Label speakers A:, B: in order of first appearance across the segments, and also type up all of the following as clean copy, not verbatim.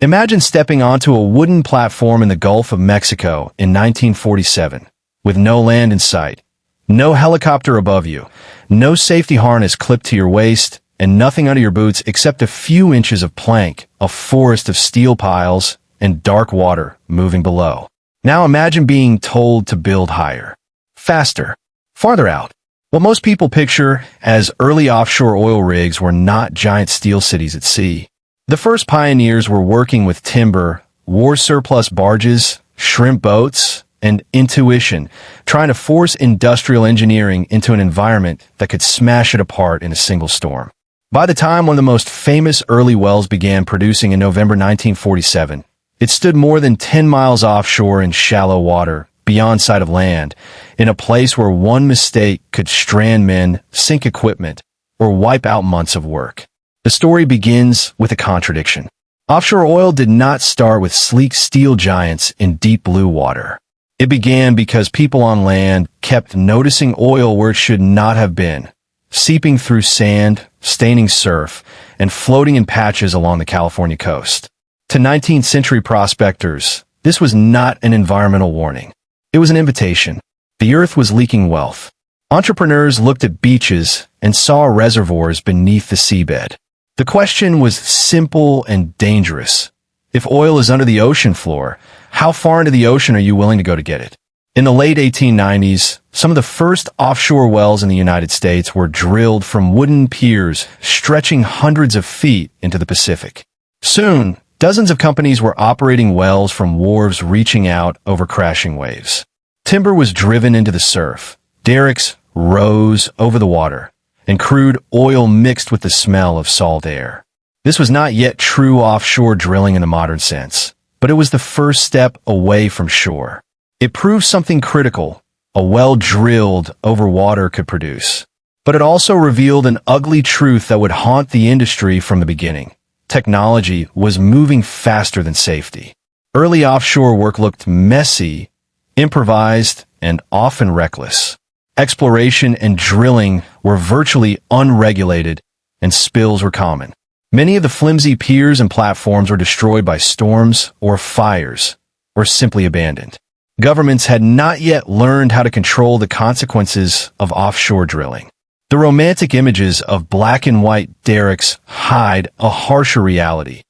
A: Imagine stepping onto a wooden platform in the Gulf of Mexico in 1947, with no land in sight, no helicopter above you, no safety harness clipped to your waist, and nothing under your boots except a few inches of plank, a forest of steel piles, and dark water moving below. Now imagine being told to build higher, faster, farther out. What most people picture as early offshore oil rigs were not giant steel cities at sea. The first pioneers were working with timber, war surplus barges, shrimp boats, and intuition, trying to force industrial engineering into an environment that could smash it apart in a single storm. By the time one of the most famous early wells began producing in November 1947, it stood more than 10 miles offshore in shallow water, beyond sight of land, in a place where one mistake could strand men, sink equipment, or wipe out months of work. The story begins with a contradiction. Offshore oil did not start with sleek steel giants in deep blue water. It began because people on land kept noticing oil where it should not have been, seeping through sand, staining surf, and floating in patches along the California coast. To 19th century prospectors, this was not an environmental warning. It was an invitation. The earth was leaking wealth. Entrepreneurs looked at beaches and saw reservoirs beneath the seabed. The question was simple and dangerous. If oil is under the ocean floor, how far into the ocean are you willing to go to get it? In the late 1890s, some of the first offshore wells in the United States were drilled from wooden piers stretching hundreds of feet into the Pacific. Soon, dozens of companies were operating wells from wharves reaching out over crashing waves. Timber was driven into the surf. Derricks rose over the water, and crude oil mixed with the smell of salt air. This was not yet true offshore drilling in the modern sense, but it was the first step away from shore. It proved something critical: a well drilled over water could produce. But it also revealed an ugly truth that would haunt the industry from the beginning. Technology was moving faster than safety. Early offshore work looked messy, improvised, and often reckless. Exploration and drilling were virtually unregulated, and spills were common. Many of the flimsy piers and platforms were destroyed by storms or fires, or simply abandoned. Governments had not yet learned how to control the consequences of offshore drilling. The romantic images of black and white derricks hide a harsher reality.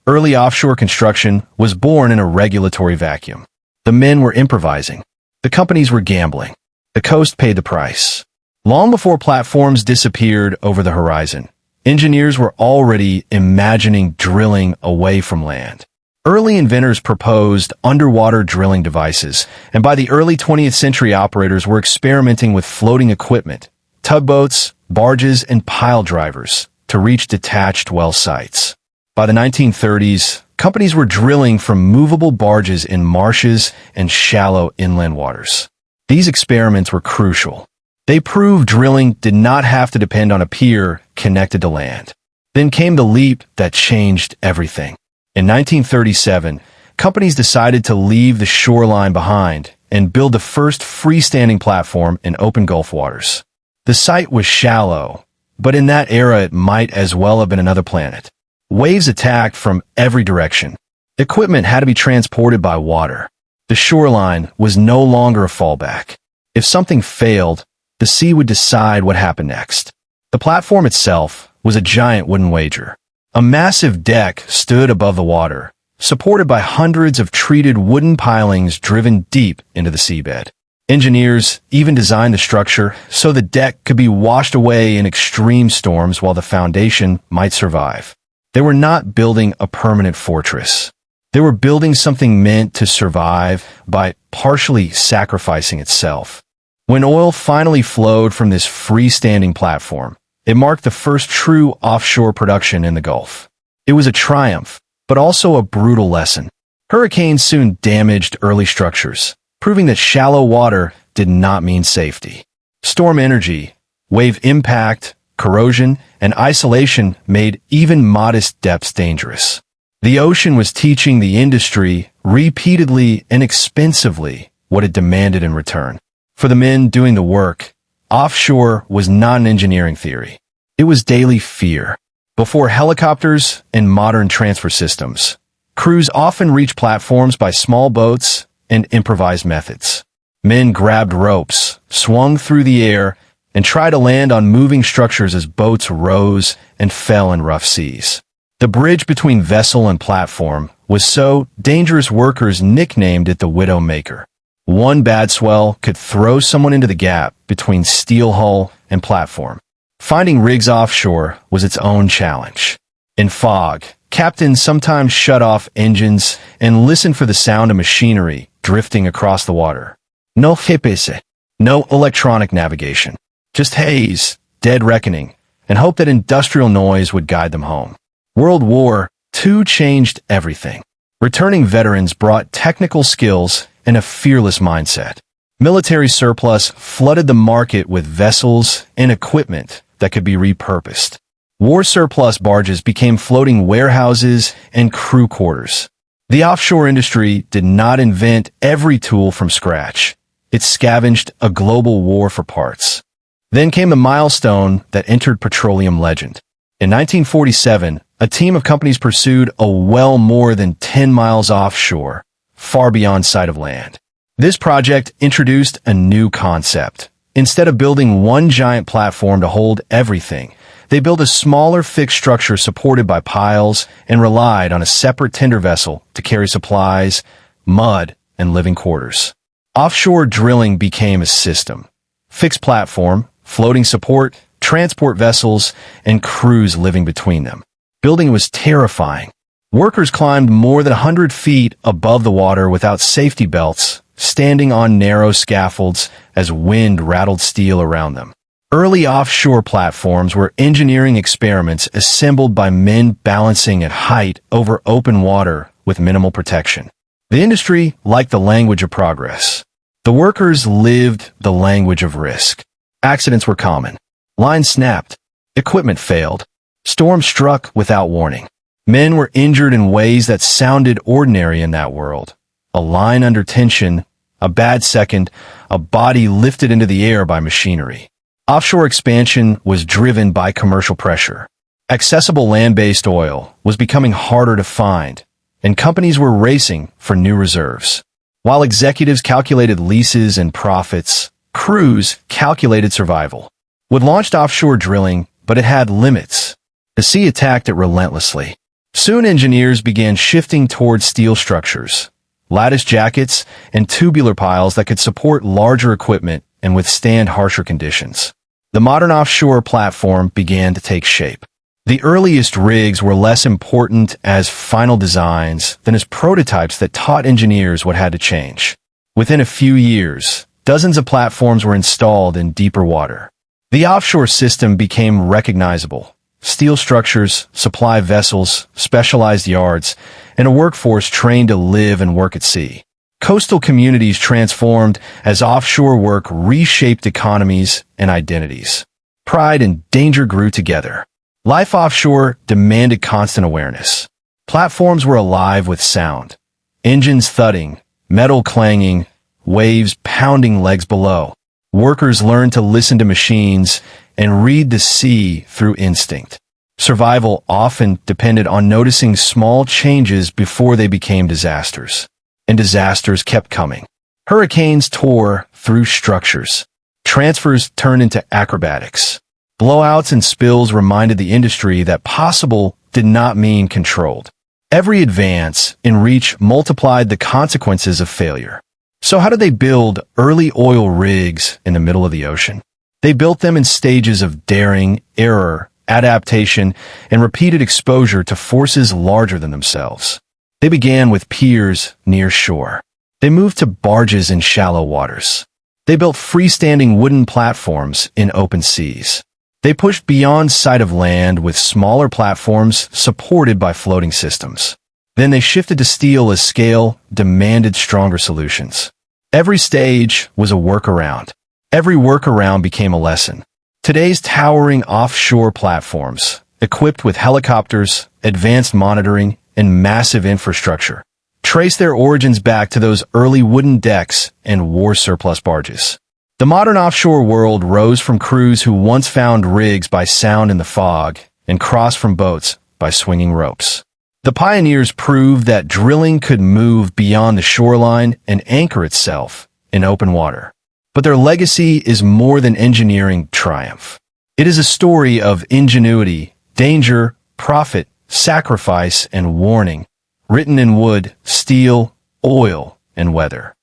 A: Early offshore construction was born in a regulatory vacuum. The men were improvising. The companies were gambling. The coast paid the price. Long before platforms disappeared over the horizon, engineers were already imagining drilling away from land. Early inventors proposed underwater drilling devices, and by the early 20th century, operators were experimenting with floating equipment, tugboats, barges, and pile drivers to reach detached well sites. By the 1930s, companies were drilling from movable barges in marshes and shallow inland waters. These experiments were crucial. They proved drilling did not have to depend on a pier connected to land. Then came the leap that changed everything. In 1937, companies decided to leave the shoreline behind and build the first freestanding platform in open Gulf waters. The site was shallow, but in that era it might as well have been another planet. Waves attacked from every direction. Equipment had to be transported by water. The shoreline was no longer a fallback. If something failed, the sea would decide what happened next. The platform itself was a giant wooden wager. A massive deck stood above the water, supported by hundreds of treated wooden pilings driven deep into the seabed. Engineers even designed the structure so the deck could be washed away in extreme storms while the foundation might survive. They were not building a permanent fortress. They were building something meant to survive by partially sacrificing itself. When oil finally flowed from this freestanding platform, it marked the first true offshore production in the Gulf. It was a triumph, but also a brutal lesson. Hurricanes soon damaged early structures, proving that shallow water did not mean safety. Storm energy, wave impact, corrosion, and isolation made even modest depths dangerous. The ocean was teaching the industry repeatedly and expensively what it demanded in return. For the men doing the work, offshore was not an engineering theory. It was daily fear. Before helicopters and modern transfer systems, Crews often reached platforms by small boats and improvised methods. Men grabbed ropes, swung through the air, and tried to land on moving structures as boats rose and fell in rough seas. The bridge between vessel and platform was so dangerous workers nicknamed it the Widowmaker. One bad swell could throw someone into the gap between steel hull and platform. Finding rigs offshore was its own challenge. In fog, captains sometimes shut off engines and listened for the sound of machinery drifting across the water. No GPS, no electronic navigation, just haze, dead reckoning, and hope that industrial noise would guide them home. World War II changed everything. Returning veterans brought technical skills and a fearless mindset. Military surplus flooded the market with vessels and equipment that could be repurposed. War surplus barges became floating warehouses and crew quarters. The offshore industry did not invent every tool from scratch. It scavenged a global war for parts. Then came the milestone that entered petroleum legend. In 1947, a team of companies pursued a well more than 10 miles offshore, far beyond sight of land. This project introduced a new concept. Instead of building one giant platform to hold everything, they built a smaller fixed structure supported by piles and relied on a separate tender vessel to carry supplies, mud, and living quarters. Offshore drilling became a system. Fixed platform, floating support, transport vessels, and crews living between them. Building was terrifying. Workers climbed more than 100 feet above the water without safety belts, standing on narrow scaffolds as wind rattled steel around them. Early offshore platforms were engineering experiments assembled by men balancing at height over open water with minimal protection. The industry liked the language of progress. The workers lived the language of risk. Accidents were common. Lines snapped. Equipment failed. Storms struck without warning. Men were injured in ways that sounded ordinary in that world. A line under tension, a bad second, a body lifted into the air by machinery. Offshore expansion was driven by commercial pressure. Accessible land-based oil was becoming harder to find, and companies were racing for new reserves. While executives calculated leases and profits, crews calculated survival. Wood launched offshore drilling, but it had limits. The sea attacked it relentlessly. Soon engineers began shifting toward steel structures, lattice jackets, and tubular piles that could support larger equipment and withstand harsher conditions. The modern offshore platform began to take shape. The earliest rigs were less important as final designs than as prototypes that taught engineers what had to change. Within a few years, dozens of platforms were installed in deeper water. The offshore system became recognizable. Steel structures, supply vessels, specialized yards, and a workforce trained to live and work at sea. Coastal communities transformed as offshore work reshaped economies and identities. Pride and danger grew together. Life offshore demanded constant awareness. Platforms were alive with sound. Engines thudding, metal clanging, waves pounding legs below. Workers learned to listen to machines and read the sea through instinct. Survival often depended on noticing small changes before they became disasters. And disasters kept coming. Hurricanes tore through structures. Transfers turned into acrobatics. Blowouts and spills reminded the industry that possible did not mean controlled. Every advance in reach multiplied the consequences of failure. So how did they build early oil rigs in the middle of the ocean? They built them in stages of daring, error, adaptation, and repeated exposure to forces larger than themselves. They began with piers near shore. They moved to barges in shallow waters. They built freestanding wooden platforms in open seas. They pushed beyond sight of land with smaller platforms supported by floating systems. Then they shifted to steel as scale demanded stronger solutions. Every stage was a workaround. Every workaround became a lesson. Today's towering offshore platforms, equipped with helicopters, advanced monitoring, and massive infrastructure, trace their origins back to those early wooden decks and war surplus barges. The modern offshore world rose from crews who once found rigs by sound in the fog and crossed from boats by swinging ropes. The pioneers proved that drilling could move beyond the shoreline and anchor itself in open water. But their legacy is more than engineering triumph. It is a story of ingenuity, danger, profit, sacrifice, and warning, written in wood, steel, oil, and weather.